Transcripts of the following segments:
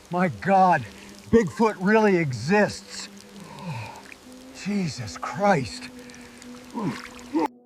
My God, Bigfoot really exists. Jesus Christ.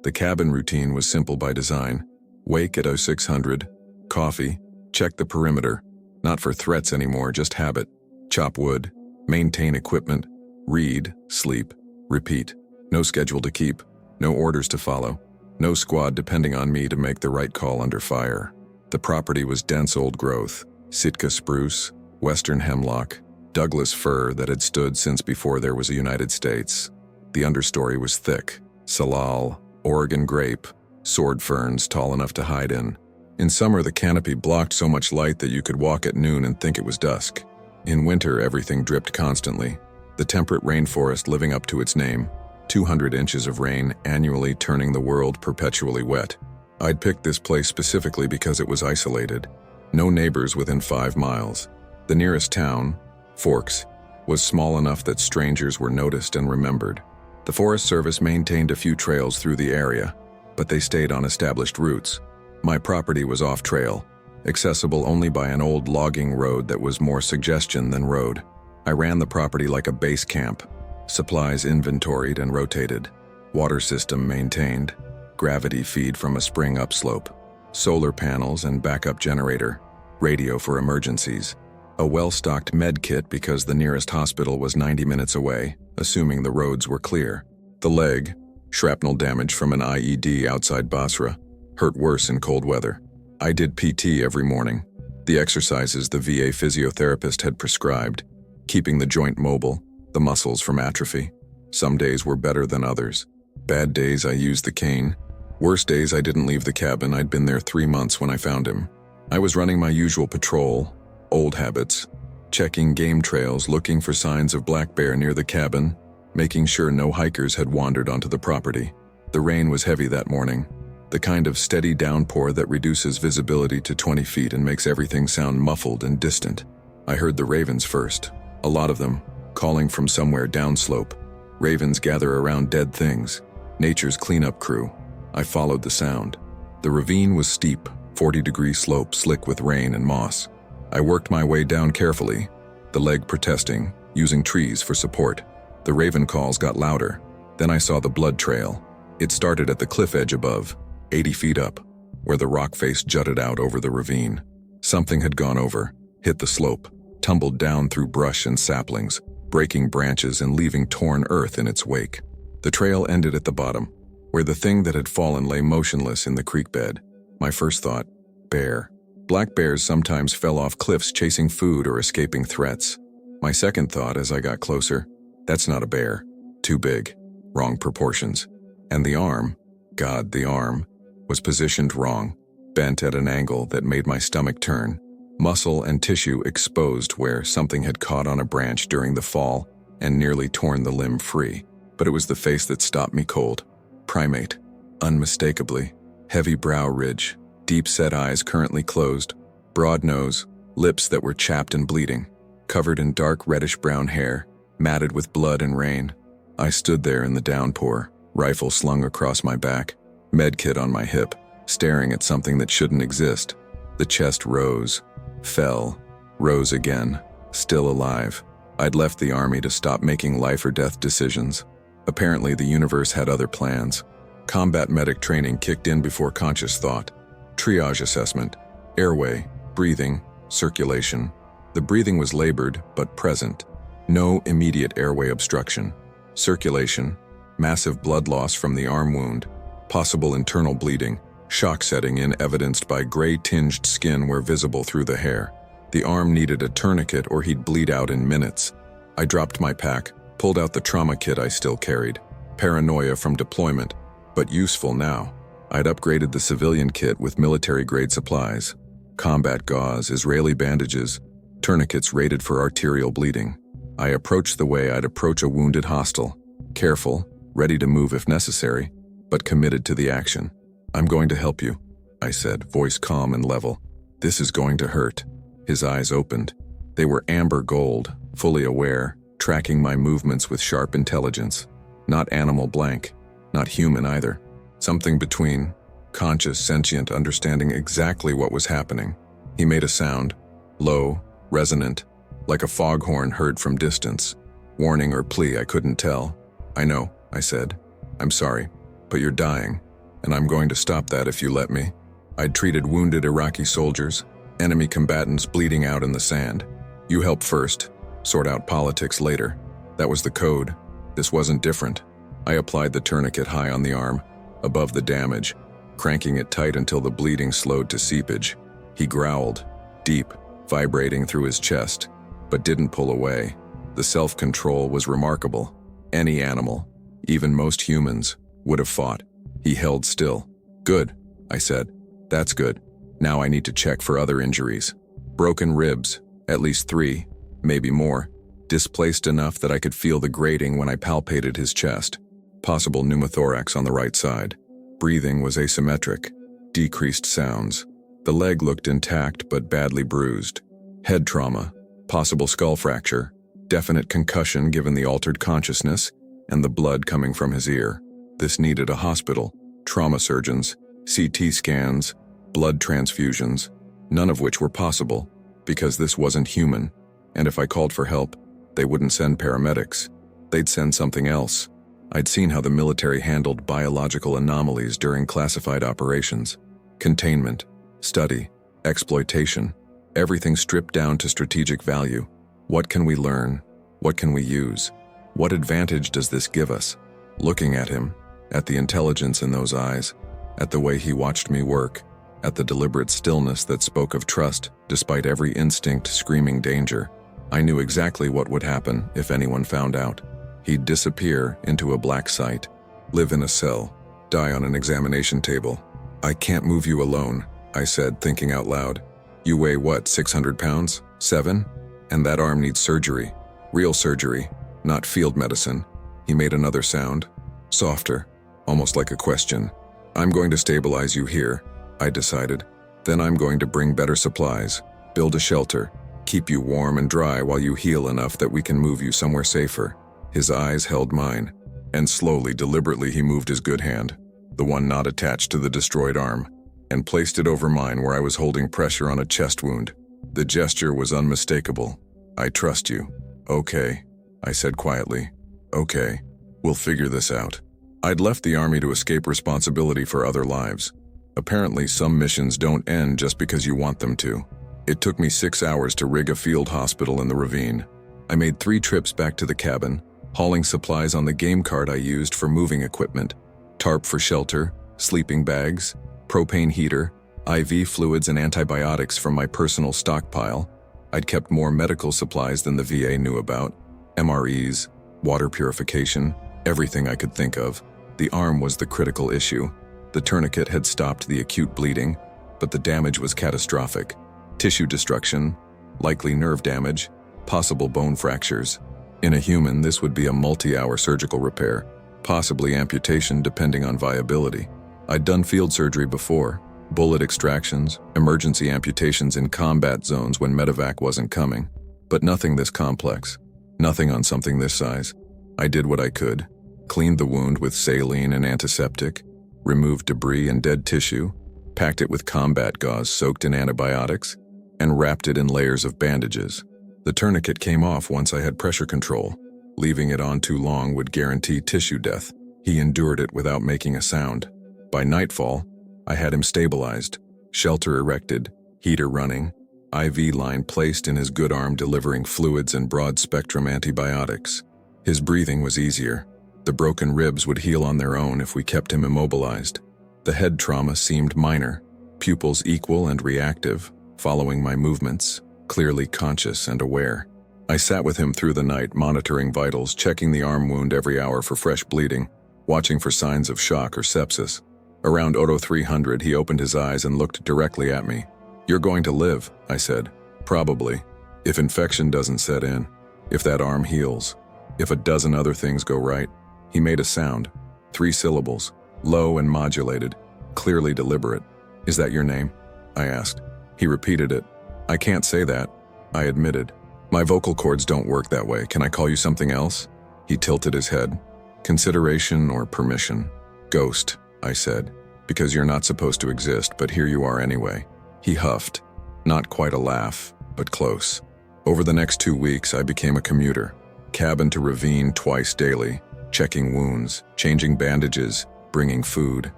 The cabin routine was simple by design. Wake at 0600, coffee, check the perimeter. Not for threats anymore, just habit. Chop wood, maintain equipment, read, sleep, repeat. No schedule to keep, no orders to follow, no squad depending on me to make the right call under fire. The property was dense old growth, Sitka spruce, western hemlock, Douglas fir that had stood since before there was a United States. The understory was thick, salal, Oregon grape, sword ferns tall enough to hide in. In summer, the canopy blocked so much light that you could walk at noon and think it was dusk. In winter, everything dripped constantly. The temperate rainforest living up to its name, 200 inches of rain annually turning the world perpetually wet. I'd picked this place specifically because it was isolated. No neighbors within 5 miles. The nearest town, Forks, was small enough that strangers were noticed and remembered. The Forest Service maintained a few trails through the area, but they stayed on established routes. My property was off-trail, accessible only by an old logging road that was more suggestion than road. I ran the property like a base camp, supplies inventoried and rotated, water system maintained, gravity feed from a spring upslope, solar panels and backup generator, radio for emergencies, a well-stocked med kit because the nearest hospital was 90 minutes away, assuming the roads were clear. The leg, shrapnel damage from an IED outside Basra, hurt worse in cold weather. I did PT every morning, the exercises the VA physiotherapist had prescribed, keeping the joint mobile, the muscles from atrophy. Some days were better than others. Bad days I used the cane. Worse days I didn't leave the cabin. I'd been there 3 months when I found him. I was running my usual patrol, old habits, checking game trails, looking for signs of black bear near the cabin, making sure no hikers had wandered onto the property. The rain was heavy that morning, the kind of steady downpour that reduces visibility to 20 feet and makes everything sound muffled and distant. I heard the ravens first, a lot of them, calling from somewhere downslope. Ravens gather around dead things, nature's cleanup crew. I followed the sound. The ravine was steep, 40-degree slope slick with rain and moss. I worked my way down carefully, the leg protesting, using trees for support. The raven calls got louder. Then I saw the blood trail. It started at the cliff edge above, 80 feet up, where the rock face jutted out over the ravine. Something had gone over, hit the slope, tumbled down through brush and saplings, breaking branches and leaving torn earth in its wake. The trail ended at the bottom, where the thing that had fallen lay motionless in the creek bed. My first thought, bear. Black bears sometimes fell off cliffs chasing food or escaping threats. My second thought as I got closer, that's not a bear. Too big. Wrong proportions. And the arm, God, the arm, was positioned wrong, bent at an angle that made my stomach turn. Muscle and tissue exposed where something had caught on a branch during the fall and nearly torn the limb free. But it was the face that stopped me cold. Primate, unmistakably. Heavy brow ridge, deep-set eyes currently closed, broad nose, lips that were chapped and bleeding, covered in dark reddish-brown hair, matted with blood and rain. I stood there in the downpour, rifle slung across my back, medkit on my hip, staring at something that shouldn't exist. The chest rose, fell, rose again, still alive. I'd left the army to stop making life or death decisions. Apparently the universe had other plans. Combat medic training kicked in before conscious thought. Triage assessment, airway, breathing, circulation. The breathing was labored but present. No immediate airway obstruction. Circulation, massive blood loss from the arm wound, possible internal bleeding, shock setting in evidenced by gray-tinged skin where visible through the hair. The arm needed a tourniquet or he'd bleed out in minutes. I dropped my pack, pulled out the trauma kit I still carried. Paranoia from deployment, but useful now. I'd upgraded the civilian kit with military-grade supplies. Combat gauze, Israeli bandages, tourniquets rated for arterial bleeding. I approached the way I'd approach a wounded hostile. Careful, ready to move if necessary, but committed to the action. "I'm going to help you," I said, voice calm and level. "This is going to hurt." His eyes opened. They were amber gold, fully aware, tracking my movements with sharp intelligence. Not animal blank, not human either. Something between, conscious, sentient, understanding exactly what was happening. He made a sound, low, resonant, like a foghorn heard from distance. Warning or plea, I couldn't tell. "I know," I said. "I'm sorry, but you're dying, and I'm going to stop that if you let me." I'd treated wounded Iraqi soldiers, enemy combatants bleeding out in the sand. You help first, sort out politics later. That was the code. This wasn't different. I applied the tourniquet high on the arm, above the damage, cranking it tight until the bleeding slowed to seepage. He growled, deep, vibrating through his chest, but didn't pull away. The self-control was remarkable. Any animal, even most humans, would have fought. He held still. "Good," I said. "That's good. Now I need to check for other injuries." Broken ribs, at least 3, maybe more, displaced enough that I could feel the grating when I palpated his chest. Possible pneumothorax on the right side. Breathing was asymmetric. Decreased sounds. The leg looked intact but badly bruised. Head trauma. Possible skull fracture. Definite concussion given the altered consciousness and the blood coming from his ear. This needed a hospital, trauma surgeons, CT scans, blood transfusions, none of which were possible because this wasn't human, and if I called for help, they wouldn't send paramedics. They'd send something else. I'd seen how the military handled biological anomalies during classified operations. Containment, study, exploitation, everything stripped down to strategic value. What can we learn? What can we use? What advantage does this give us? Looking at him, at the intelligence in those eyes, at the way he watched me work, at the deliberate stillness that spoke of trust despite every instinct screaming danger, I knew exactly what would happen if anyone found out. He'd disappear into a black site, live in a cell, die on an examination table. "I can't move you alone," I said, thinking out loud. "You weigh what, 600 pounds? 7? And that arm needs surgery. Real surgery, not field medicine." He made another sound, softer, almost like a question. "I'm going to stabilize you here," I decided. "Then I'm going to bring better supplies, build a shelter, keep you warm and dry while you heal enough that we can move you somewhere safer." His eyes held mine, and slowly, deliberately he moved his good hand, the one not attached to the destroyed arm, and placed it over mine where I was holding pressure on a chest wound. The gesture was unmistakable. "I trust you." "Okay," I said quietly. "Okay, we'll figure this out." I'd left the army to escape responsibility for other lives. Apparently, some missions don't end just because you want them to. It took me 6 hours to rig a field hospital in the ravine. I made 3 trips back to the cabin, hauling supplies on the game cart I used for moving equipment, tarp for shelter, sleeping bags, propane heater, IV fluids and antibiotics from my personal stockpile. I'd kept more medical supplies than the VA knew about, MREs, water purification, everything I could think of. The arm was the critical issue. The tourniquet had stopped the acute bleeding, but the damage was catastrophic. Tissue destruction, likely nerve damage, possible bone fractures. In a human, this would be a multi-hour surgical repair, possibly amputation depending on viability. I'd done field surgery before, bullet extractions, emergency amputations in combat zones when medevac wasn't coming, but nothing this complex, nothing on something this size. I did what I could, cleaned the wound with saline and antiseptic, removed debris and dead tissue, packed it with combat gauze soaked in antibiotics, and wrapped it in layers of bandages. The tourniquet came off once I had pressure control. Leaving it on too long would guarantee tissue death. He endured it without making a sound. By nightfall, I had him stabilized, shelter erected, heater running, IV line placed in his good arm delivering fluids and broad-spectrum antibiotics. His breathing was easier. The broken ribs would heal on their own if we kept him immobilized. The head trauma seemed minor, pupils equal and reactive, following my movements, clearly conscious and aware. I sat with him through the night, monitoring vitals, checking the arm wound every hour for fresh bleeding, watching for signs of shock or sepsis. Around Odo 300, he opened his eyes and looked directly at me. "You're going to live," I said. "Probably. If infection doesn't set in. If that arm heals. If a dozen other things go right." He made a sound. 3 syllables. Low and modulated. Clearly deliberate. "Is that your name?" I asked. He repeated it. "I can't say that," I admitted. "My vocal cords don't work that way. Can I call you something else?" He tilted his head. "Consideration or permission?" "Ghost," I said, "because you're not supposed to exist, but here you are anyway." He huffed. Not quite a laugh, but close. Over the next 2 weeks, I became a commuter. Cabin to ravine twice daily, checking wounds, changing bandages, bringing food.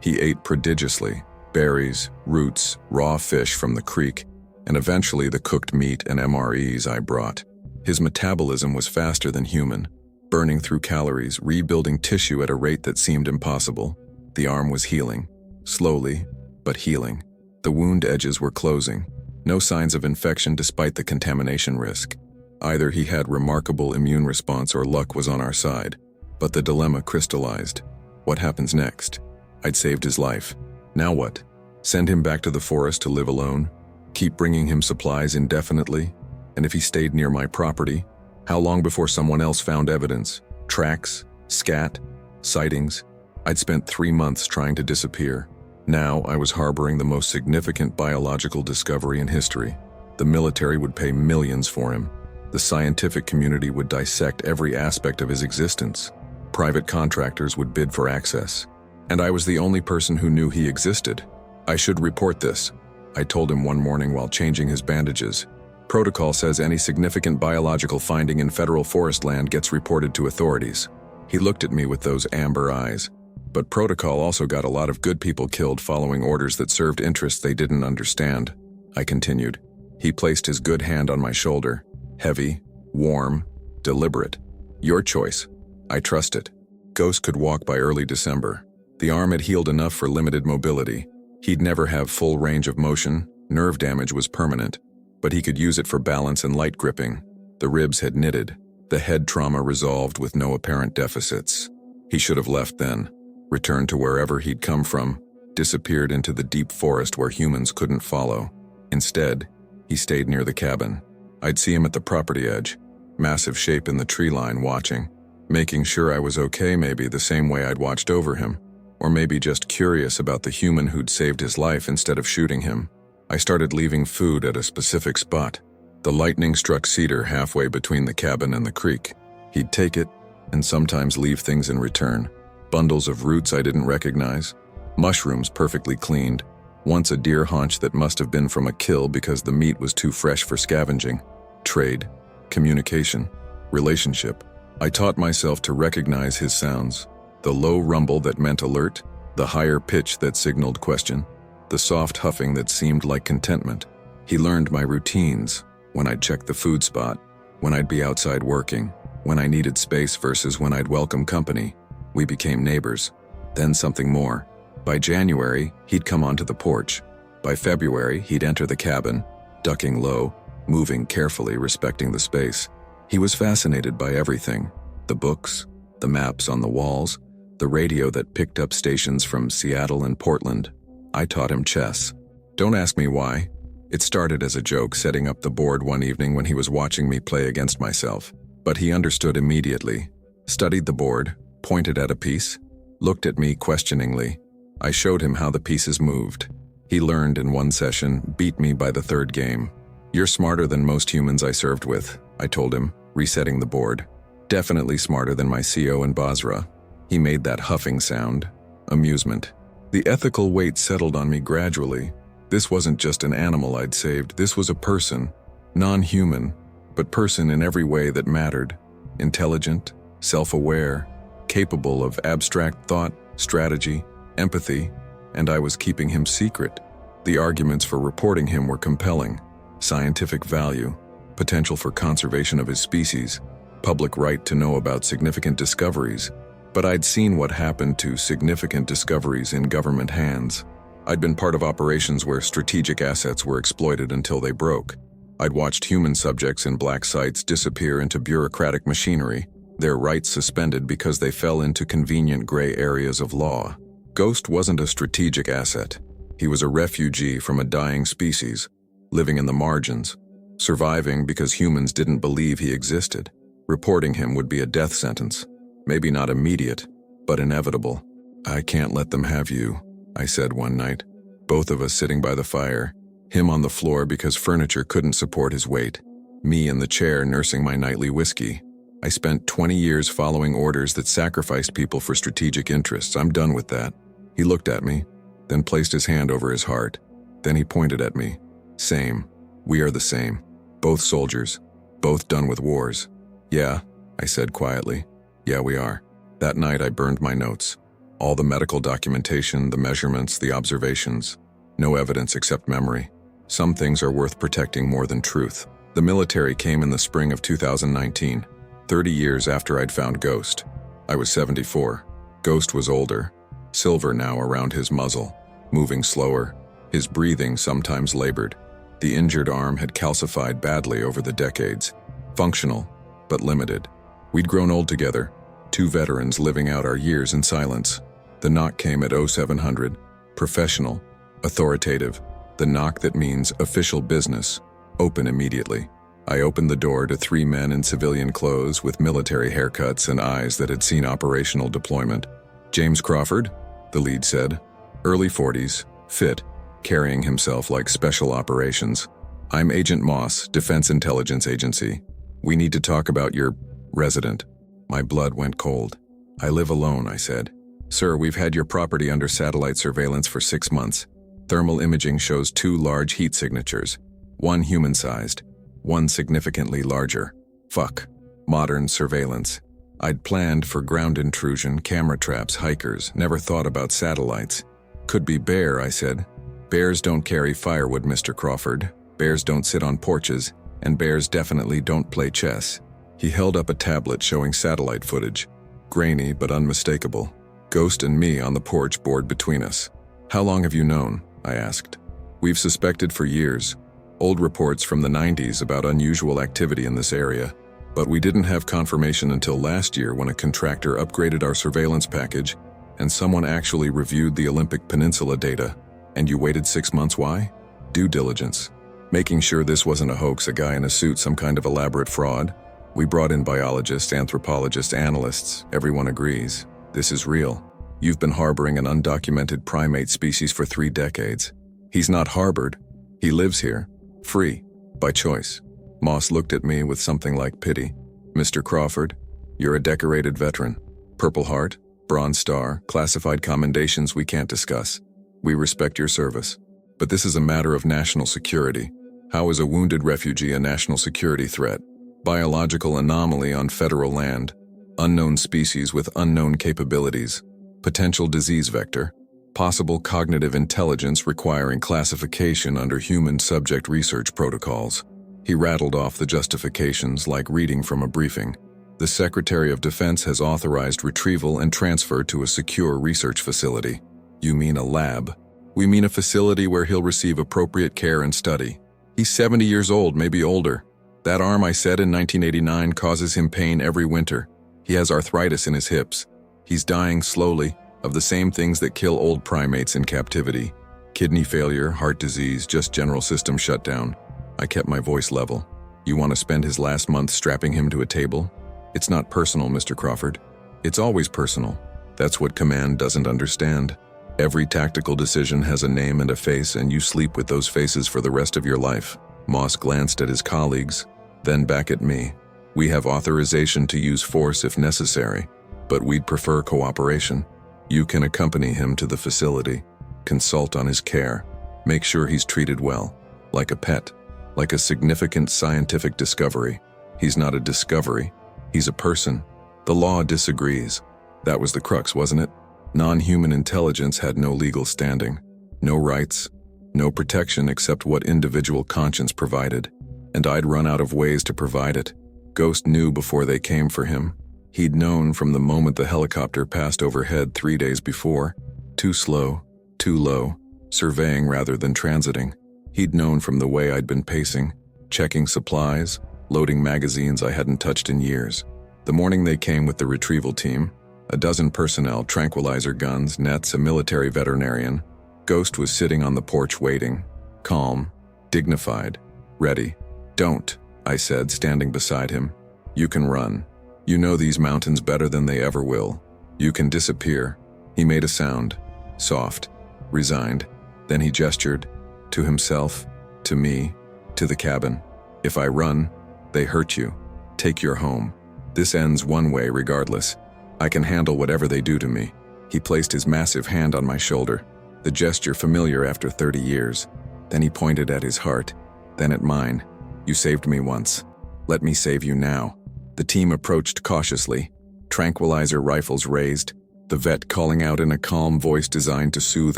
He ate prodigiously, berries, roots, raw fish from the creek, and eventually the cooked meat and MREs I brought. His metabolism was faster than human, burning through calories, rebuilding tissue at a rate that seemed impossible. The arm was healing, slowly, but healing. The wound edges were closing. No signs of infection despite the contamination risk. Either he had remarkable immune response or luck was on our side. But the dilemma crystallized. What happens next? I'd saved his life. Now what? Send him back to the forest to live alone? Keep bringing him supplies indefinitely? And if he stayed near my property, how long before someone else found evidence? Tracks? Scat? Sightings? I'd spent 3 months trying to disappear. Now I was harboring the most significant biological discovery in history. The military would pay millions for him. The scientific community would dissect every aspect of his existence. Private contractors would bid for access. And I was the only person who knew he existed. I should report this, I told him one morning while changing his bandages. Protocol says any significant biological finding in federal forest land gets reported to authorities. He looked at me with those amber eyes. But protocol also got a lot of good people killed following orders that served interests they didn't understand. I continued. He placed his good hand on my shoulder. Heavy, warm, deliberate. Your choice. I trust it. Ghost could walk by early December. The arm had healed enough for limited mobility. He'd never have full range of motion. Nerve damage was permanent. But he could use it for balance and light gripping. The ribs had knitted. The head trauma resolved with no apparent deficits. He should have left then. Returned to wherever he'd come from, disappeared into the deep forest where humans couldn't follow. Instead, he stayed near the cabin. I'd see him at the property edge, massive shape in the tree line watching, making sure I was okay, maybe the same way I'd watched over him, or maybe just curious about the human who'd saved his life instead of shooting him. I started leaving food at a specific spot. The lightning struck cedar halfway between the cabin and the creek. He'd take it, and sometimes leave things in return. Bundles of roots I didn't recognize, mushrooms perfectly cleaned, once a deer haunch that must have been from a kill because the meat was too fresh for scavenging. Trade, communication, relationship. I taught myself to recognize his sounds. The low rumble that meant alert, the higher pitch that signaled question, the soft huffing that seemed like contentment. He learned my routines, when I'd check the food spot, when I'd be outside working, when I needed space versus when I'd welcome company. We became neighbors. Then something more. By January, he'd come onto the porch. By February, he'd enter the cabin, ducking low, moving carefully, respecting the space. He was fascinated by everything. The books, the maps on the walls, the radio that picked up stations from Seattle and Portland. I taught him chess. Don't ask me why. It started as a joke setting up the board one evening when he was watching me play against myself. But he understood immediately. Studied the board, pointed at a piece, looked at me questioningly. I showed him how the pieces moved. He learned in one session, beat me by the third game. You're smarter than most humans I served with, I told him, resetting the board. Definitely smarter than my CO in Basra. He made that huffing sound. Amusement. The ethical weight settled on me gradually. This wasn't just an animal I'd saved, this was a person. Non-human, but person in every way that mattered. Intelligent, self-aware, capable of abstract thought, strategy, empathy, and I was keeping him secret. The arguments for reporting him were compelling. Scientific value, potential for conservation of his species, public right to know about significant discoveries. But I'd seen what happened to significant discoveries in government hands. I'd been part of operations where strategic assets were exploited until they broke. I'd watched human subjects in black sites disappear into bureaucratic machinery, their rights suspended because they fell into convenient gray areas of law. Ghost wasn't a strategic asset. He was a refugee from a dying species, living in the margins, surviving because humans didn't believe he existed. Reporting him would be a death sentence. Maybe not immediate, but inevitable. I can't let them have you, I said one night, both of us sitting by the fire, him on the floor because furniture couldn't support his weight, me in the chair nursing my nightly whiskey. I spent 20 years following orders that sacrificed people for strategic interests. I'm done with that. He looked at me, then placed his hand over his heart. Then he pointed at me. Same. We are the same. Both soldiers. Both done with wars. Yeah, I said quietly. Yeah, we are. That night I burned my notes. All the medical documentation, the measurements, the observations. No evidence except memory. Some things are worth protecting more than truth. The military came in the spring of 2019, 30 years after I'd found Ghost. I was 74. Ghost was older, silver now around his muzzle, moving slower, his breathing sometimes labored. The injured arm had calcified badly over the decades, functional, but limited. We'd grown old together, two veterans living out our years in silence. The knock came at 0700, professional, authoritative, the knock that means official business, open immediately. I opened the door to three men in civilian clothes with military haircuts and eyes that had seen operational deployment. James Crawford, the lead said, early 40s, fit, carrying himself like special operations. I'm Agent Moss, Defense Intelligence Agency. We need to talk about your resident. My blood went cold. I live alone, I said. Sir, we've had your property under satellite surveillance for 6 months. Thermal imaging shows 2 large heat signatures, one human-sized, one significantly larger. Fuck. Modern surveillance. I'd planned for ground intrusion, camera traps, hikers, never thought about satellites. Could be bear, I said. Bears don't carry firewood, Mr. Crawford. Bears don't sit on porches, and bears definitely don't play chess. He held up a tablet showing satellite footage. Grainy but unmistakable. Ghost and me on the porch board between us. How long have you known? I asked. We've suspected for years. Old reports from the 90s about unusual activity in this area. But we didn't have confirmation until last year when a contractor upgraded our surveillance package and someone actually reviewed the Olympic Peninsula data. And you waited 6 months, why? Due diligence. Making sure this wasn't a hoax, a guy in a suit, some kind of elaborate fraud. We brought in biologists, anthropologists, analysts. Everyone agrees. This is real. You've been harboring an undocumented primate species for 3 decades. He's not harbored. He lives here. Free. By choice. Moss looked at me with something like pity. Mr. Crawford, you're a decorated veteran. Purple Heart, Bronze Star, classified commendations we can't discuss. We respect your service. But this is a matter of national security. How is a wounded refugee a national security threat? Biological anomaly on federal land. Unknown species with unknown capabilities. Potential disease vector. Possible cognitive intelligence requiring classification under human subject research protocols. He rattled off the justifications like reading from a briefing. The Secretary of Defense has authorized retrieval and transfer to a secure research facility. You mean a lab? We mean a facility where he'll receive appropriate care and study. He's 70 years old, maybe older. That arm I said in 1989 causes him pain every winter. He has arthritis in his hips. He's dying slowly of the same things that kill old primates in captivity. Kidney failure, heart disease, just general system shutdown. I kept my voice level. You want to spend his last month strapping him to a table? It's not personal, Mr. Crawford. It's always personal. That's what command doesn't understand. Every tactical decision has a name and a face, and you sleep with those faces for the rest of your life. Moss glanced at his colleagues, then back at me. We have authorization to use force if necessary, but we'd prefer cooperation. You can accompany him to the facility, consult on his care, make sure he's treated well, like a pet, like a significant scientific discovery. He's not a discovery, he's a person. The law disagrees. That was the crux, wasn't it? Non-human intelligence had no legal standing, no rights, no protection except what individual conscience provided. And I'd run out of ways to provide it. Ghost knew before they came for him. He'd known from the moment the helicopter passed overhead 3 days before. Too slow, too low, surveying rather than transiting. He'd known from the way I'd been pacing, checking supplies, loading magazines I hadn't touched in years. The morning they came with the retrieval team, a dozen personnel, tranquilizer guns, nets, a military veterinarian. Ghost was sitting on the porch waiting, calm, dignified, ready. Don't, I said, standing beside him. You can run. You know these mountains better than they ever will. You can disappear. He made a sound, soft, resigned. Then he gestured, to himself, to me, to the cabin. If I run, they hurt you. Take your home. This ends one way regardless. I can handle whatever they do to me. He placed his massive hand on my shoulder, the gesture familiar after 30 years. Then he pointed at his heart, then at mine. You saved me once. Let me save you now. The team approached cautiously, tranquilizer rifles raised, the vet calling out in a calm voice designed to soothe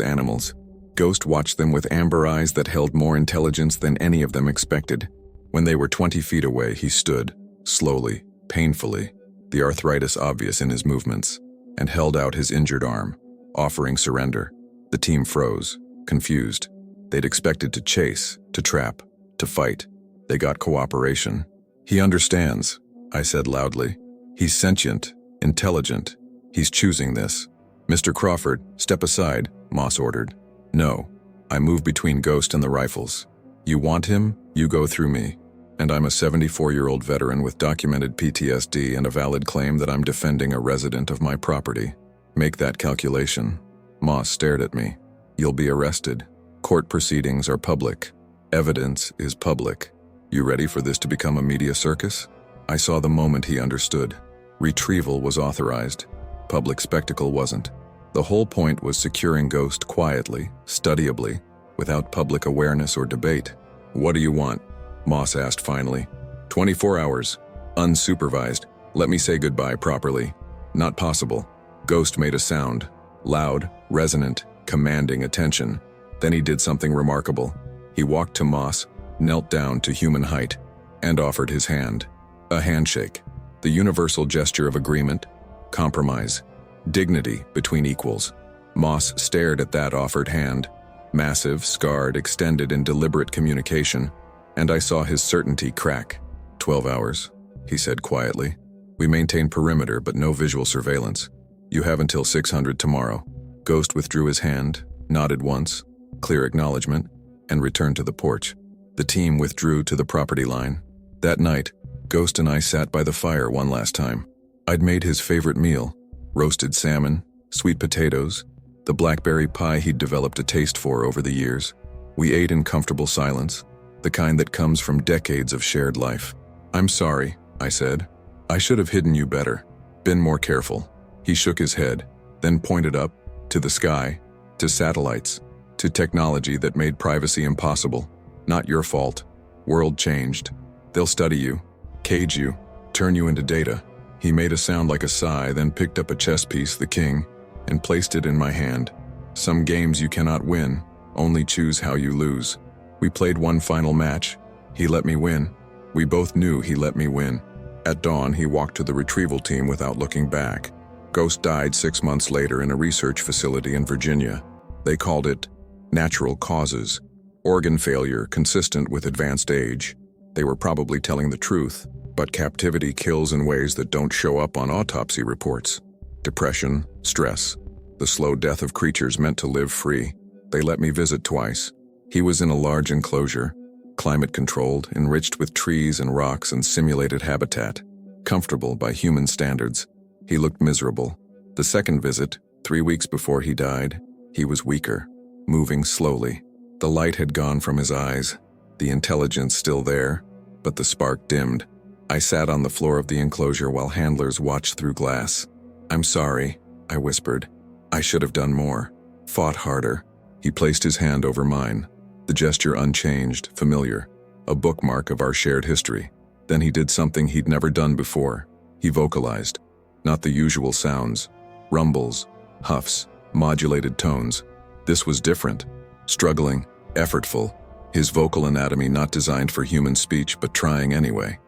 animals. Ghost watched them with amber eyes that held more intelligence than any of them expected. When they were 20 feet away, he stood, slowly, painfully, the arthritis obvious in his movements, and held out his injured arm, offering surrender. The team froze, confused. They'd expected to chase, to trap, to fight. They got cooperation. He understands, I said loudly. He's sentient, intelligent. He's choosing this. Mr. Crawford, step aside, Moss ordered. No. I move between Ghost and the rifles. You want him, you go through me. And I'm a 74-year-old veteran with documented PTSD and a valid claim that I'm defending a resident of my property. Make that calculation. Moss stared at me. You'll be arrested. Court proceedings are public. Evidence is public. You ready for this to become a media circus? I saw the moment he understood. Retrieval was authorized. Public spectacle wasn't. The whole point was securing Ghost quietly, studyably, without public awareness or debate. What do you want? Moss asked finally. 24 hours. Unsupervised. Let me say goodbye properly. Not possible. Ghost made a sound. Loud, resonant, commanding attention. Then he did something remarkable. He walked to Moss, knelt down to human height, and offered his hand. A handshake. The universal gesture of agreement, compromise, dignity between equals. Moss stared at that offered hand, massive, scarred, extended in deliberate communication, and I saw his certainty crack. 12 hours, he said quietly. We maintain perimeter but no visual surveillance. You have until 600 tomorrow. Ghost withdrew his hand, nodded once, clear acknowledgement, and returned to the porch. The team withdrew to the property line. That night, Ghost and I sat by the fire one last time. I'd made his favorite meal, roasted salmon, sweet potatoes, the blackberry pie he'd developed a taste for over the years. We ate in comfortable silence, the kind that comes from decades of shared life. I'm sorry, I said. I should have hidden you better, been more careful. He shook his head, then pointed up, to the sky, to satellites, to technology that made privacy impossible. Not your fault. World changed. They'll study you, cage you, turn you into data. He made a sound like a sigh, then picked up a chess piece, the king, and placed it in my hand. Some games you cannot win, only choose how you lose. We played one final match. He let me win. We both knew he let me win. At dawn, he walked to the retrieval team without looking back. Ghost died 6 months later in a research facility in Virginia. They called it natural causes, organ failure consistent with advanced age. They were probably telling the truth, but captivity kills in ways that don't show up on autopsy reports. Depression, stress, the slow death of creatures meant to live free. They let me visit twice. He was in a large enclosure, climate-controlled, enriched with trees and rocks and simulated habitat, comfortable by human standards. He looked miserable. The second visit, 3 weeks before he died, he was weaker, moving slowly. The light had gone from his eyes, the intelligence still there, but the spark dimmed. I sat on the floor of the enclosure while handlers watched through glass. I'm sorry, I whispered. I should have done more, fought harder. He placed his hand over mine, the gesture unchanged, familiar, a bookmark of our shared history. Then he did something he'd never done before. He vocalized. Not the usual sounds, rumbles, huffs, modulated tones. This was different, struggling, effortful, his vocal anatomy not designed for human speech but trying anyway.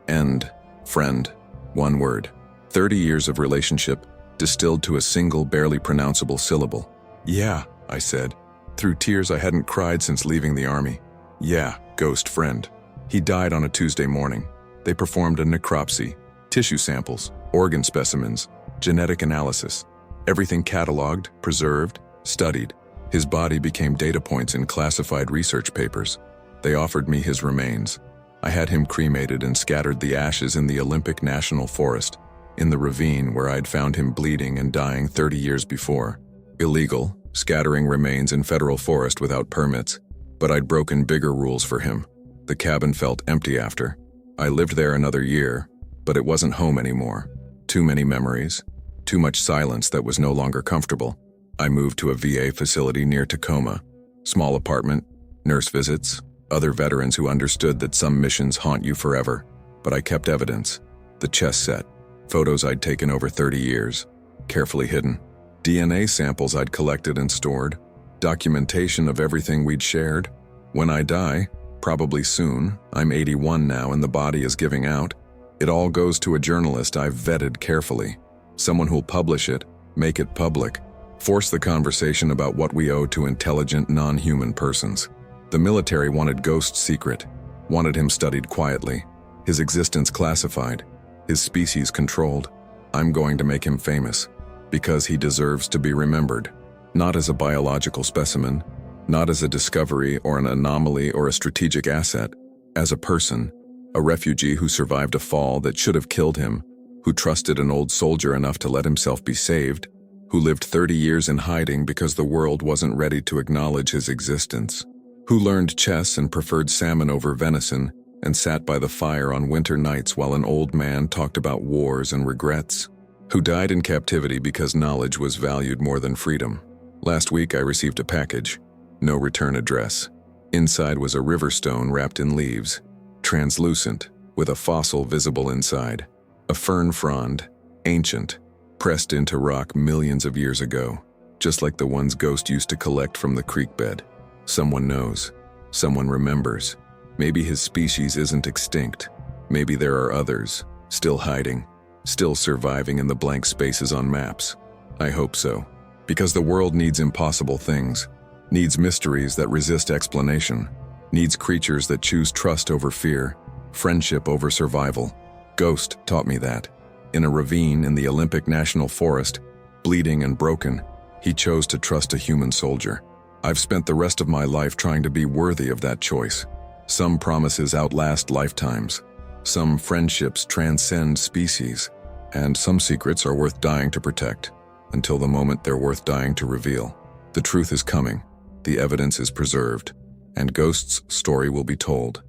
End, friend, one word. 30 years of relationship distilled to a single barely pronounceable syllable. Yeah, I said, through tears I hadn't cried since leaving the army. Yeah, ghost friend. He died on a Tuesday morning. They performed a necropsy, tissue samples, organ specimens, genetic analysis. Everything cataloged, preserved, studied. His body became data points in classified research papers. They offered me his remains. I had him cremated and scattered the ashes in the Olympic National Forest, in the ravine where I'd found him bleeding and dying 30 years before. Illegal, scattering remains in federal forest without permits, but I'd broken bigger rules for him. The cabin felt empty after. I lived there another year, but it wasn't home anymore. Too many memories, too much silence that was no longer comfortable. I moved to a VA facility near Tacoma. Small apartment, nurse visits, Other veterans who understood that some missions haunt you forever. But I kept evidence. The chess set. Photos I'd taken over 30 years. Carefully hidden. DNA samples I'd collected and stored. Documentation of everything we'd shared. When I die, probably soon, I'm 81 now and the body is giving out, it all goes to a journalist I've vetted carefully. Someone who'll publish it, make it public, force the conversation about what we owe to intelligent, non-human persons. The military wanted Ghost's secret, wanted him studied quietly, his existence classified, his species controlled. I'm going to make him famous, because he deserves to be remembered, not as a biological specimen, not as a discovery or an anomaly or a strategic asset, as a person, a refugee who survived a fall that should have killed him, who trusted an old soldier enough to let himself be saved, who lived 30 years in hiding because the world wasn't ready to acknowledge his existence, who learned chess and preferred salmon over venison and sat by the fire on winter nights while an old man talked about wars and regrets, who died in captivity because knowledge was valued more than freedom. Last week I received a package, no return address. Inside was a river stone wrapped in leaves, translucent, with a fossil visible inside. A fern frond, ancient, pressed into rock millions of years ago, just like the ones Ghost used to collect from the creek bed. Someone knows. Someone remembers. Maybe his species isn't extinct. Maybe there are others, still hiding, still surviving in the blank spaces on maps. I hope so. Because the world needs impossible things, needs mysteries that resist explanation, needs creatures that choose trust over fear, friendship over survival. Ghost taught me that. In a ravine in the Olympic National Forest, bleeding and broken, he chose to trust a human soldier. I've spent the rest of my life trying to be worthy of that choice. Some promises outlast lifetimes. Some friendships transcend species. And some secrets are worth dying to protect, until the moment they're worth dying to reveal. The truth is coming. The evidence is preserved. And Ghost's story will be told.